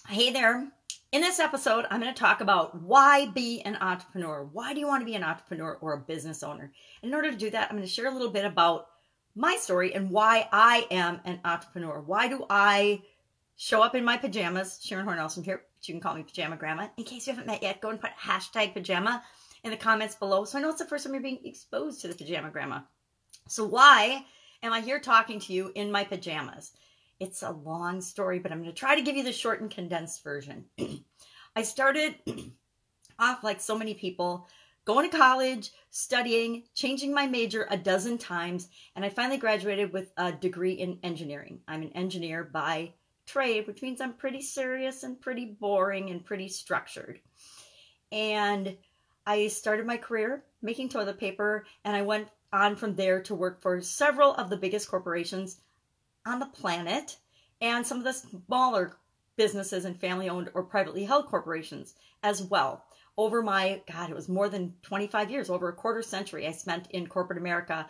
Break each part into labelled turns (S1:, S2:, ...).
S1: Hey there. In this episode, I'm going to talk about why be an entrepreneur. Why do you want to be an entrepreneur or a business owner? In order to do that, I'm going to share a little bit about my story and why I am an entrepreneur. Why do I show up in my pajamas? Sharon Horne-Ellstrom here, but you can call me Pajama Grandma. In case you haven't met yet, go and put hashtag pajama in the comments below so I know it's the first time you're being exposed to the Pajama Grandma. So why am I here talking to you in my pajamas? It's a long story, but I'm going to try to give you the short and condensed version. I started off like so many people, going to college, studying, changing my major a dozen times, and I finally graduated with a degree in engineering. I'm an engineer by trade, which means I'm pretty serious and pretty boring and pretty structured. And I started my career making toilet paper, and I went on from there to work for several of the biggest corporations on the planet and some of the smaller businesses and family-owned or privately held corporations as well. Over it was more than 25 years, over a quarter century I spent in corporate America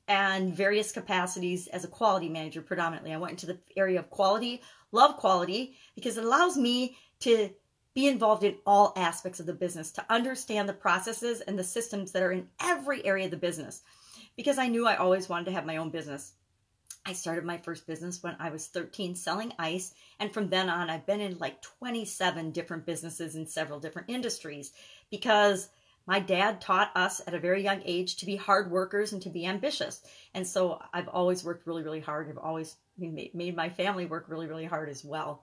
S1: and various capacities as a quality manager predominantly. I went into the area of quality, love quality, because it allows me to be involved in all aspects of the business, to understand the processes and the systems that are in every area of the business, because I knew I always wanted to have my own business. I started my first business when I was 13 selling ice. And from then on, I've been in like 27 different businesses in several different industries because my dad taught us at a very young age to be hard workers and to be ambitious. And so I've always worked really, really hard. I've always made my family work really, really hard as well.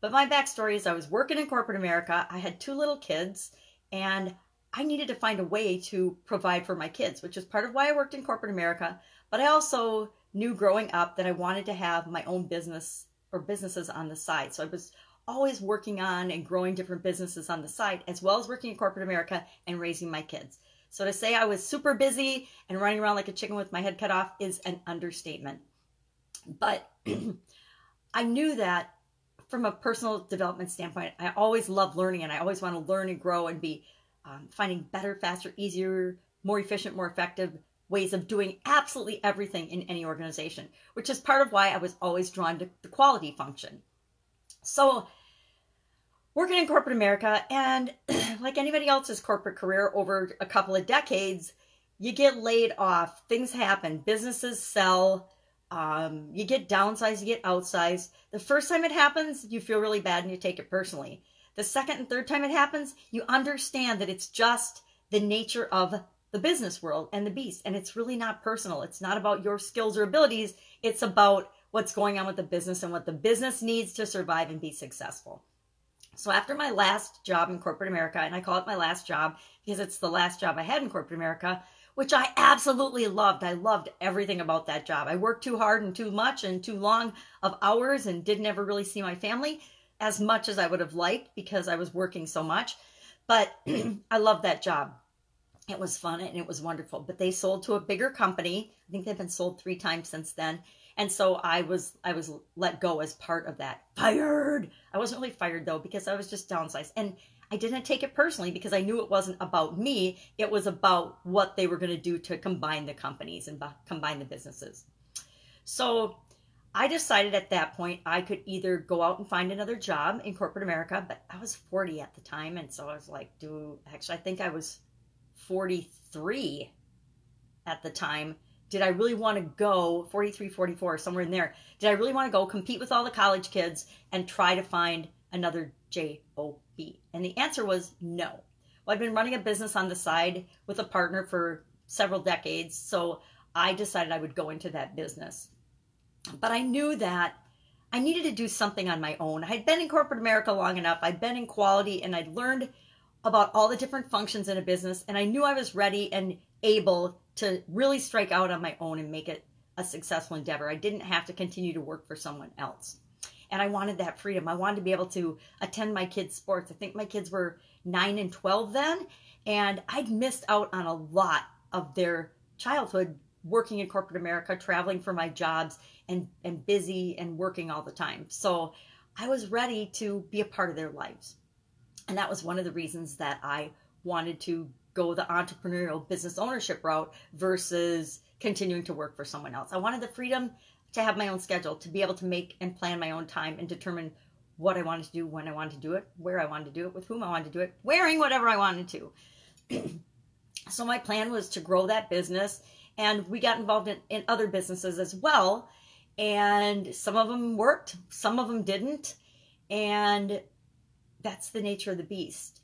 S1: But my backstory is I was working in corporate America. I had two little kids and I needed to find a way to provide for my kids, which is part of why I worked in corporate America. But I also knew growing up that I wanted to have my own business or businesses on the side. So I was always working on and growing different businesses on the side, as well as working in corporate America and raising my kids. So to say I was super busy and running around like a chicken with my head cut off is an understatement. But I knew that from a personal development standpoint, I always love learning and I always want to learn and grow and be finding better, faster, easier, more efficient, more effective ways of doing absolutely everything in any organization, which is part of why I was always drawn to the quality function. So working in corporate America, and like anybody else's corporate career over a couple of decades, you get laid off, things happen, businesses sell, you get downsized, you get outsized. The first time it happens, you feel really bad and you take it personally. The second and third time it happens, you understand that it's just the nature of the business world and the beast. And it's really not personal. It's not about your skills or abilities. It's about what's going on with the business and what the business needs to survive and be successful. So after my last job in corporate America, and I call it my last job because it's the last job I had in corporate America, which I absolutely loved. I loved everything about that job. I worked too hard and too much and too long of hours and didn't ever really see my family as much as I would have liked because I was working so much. But I loved that job. It was fun and it was wonderful, but they sold to a bigger company. I think they've been sold 3 times since then. And so I was let go as part of that. Fired. I wasn't really fired though, because I was just downsized. And I didn't take it personally because I knew it wasn't about me. It was about what they were going to do to combine the companies and combine the businesses. So I decided at that point I could either go out and find another job in corporate America, but I was 40 at the time. And so I was like, I think I was 43 at the time. Did I really want to go 43, 44, somewhere in there? Did I really want to go compete with all the college kids and try to find another job? And the answer was no. Well, I've been running a business on the side with a partner for several decades, so I decided I would go into that business. But I knew that I needed to do something on my own. I'd been in corporate America long enough. I'd been in quality and I'd learned about all the different functions in a business, and I knew I was ready and able to really strike out on my own and make it a successful endeavor. I didn't have to continue to work for someone else. And I wanted that freedom. I wanted to be able to attend my kids' sports. I think my kids were 9 and 12 then, and I'd missed out on a lot of their childhood working in corporate America, traveling for my jobs, and busy and working all the time. So I was ready to be a part of their lives. And that was one of the reasons that I wanted to go the entrepreneurial business ownership route versus continuing to work for someone else. I wanted the freedom to have my own schedule, to be able to make and plan my own time and determine what I wanted to do, when I wanted to do it, where I wanted to do it, with whom I wanted to do it, wearing whatever I wanted to. So my plan was to grow that business, and we got involved in other businesses as well. And some of them worked, some of them didn't. And that's the nature of the beast.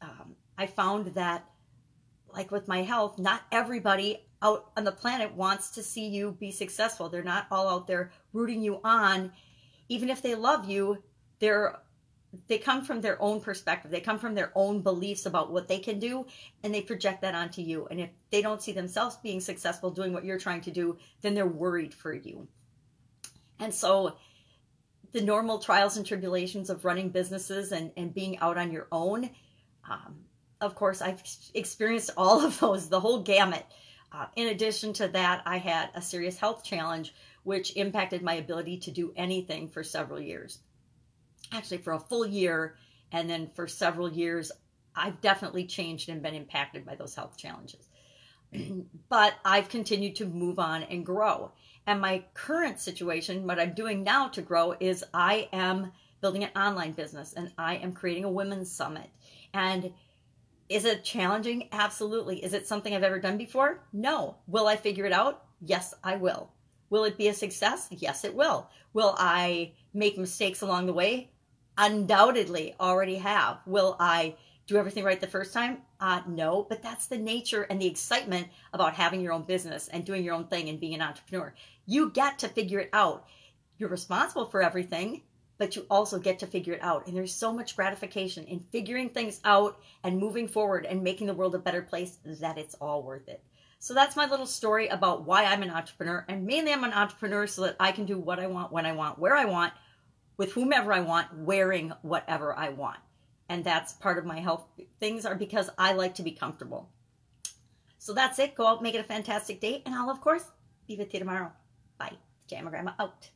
S1: I found that, like with my health, not everybody out on the planet wants to see you be successful. They're not all out there rooting you on. Even if they love you, they come from their own perspective. They come from their own beliefs about what they can do, and they project that onto you. And if they don't see themselves being successful doing what you're trying to do, then they're worried for you. And so the normal trials and tribulations of running businesses and being out on your own, of course, I've experienced all of those, the whole gamut. In addition to that, I had a serious health challenge, which impacted my ability to do anything for several years. Actually, for a full year, and then for several years, I've definitely changed and been impacted by those health challenges. But I've continued to move on and grow. And my current situation, what I'm doing now to grow, is I am building an online business, and I am creating a women's summit. And is it challenging? Absolutely. Is it something I've ever done before? No. Will I figure it out? Yes, I will. Will it be a success? Yes, it will. Will I make mistakes along the way? Undoubtedly, already have. Will I do everything right the first time? No, but that's the nature and the excitement about having your own business and doing your own thing and being an entrepreneur. You get to figure it out. You're responsible for everything, but you also get to figure it out. And there's so much gratification in figuring things out and moving forward and making the world a better place that it's all worth it. So that's my little story about why I'm an entrepreneur. And mainly I'm an entrepreneur so that I can do what I want, when I want, where I want, with whomever I want, wearing whatever I want. And that's part of my health things are because I like to be comfortable. So that's it. Go out, make it a fantastic day. And I'll, of course, be with you tomorrow. Bye. Jamma Grandma out.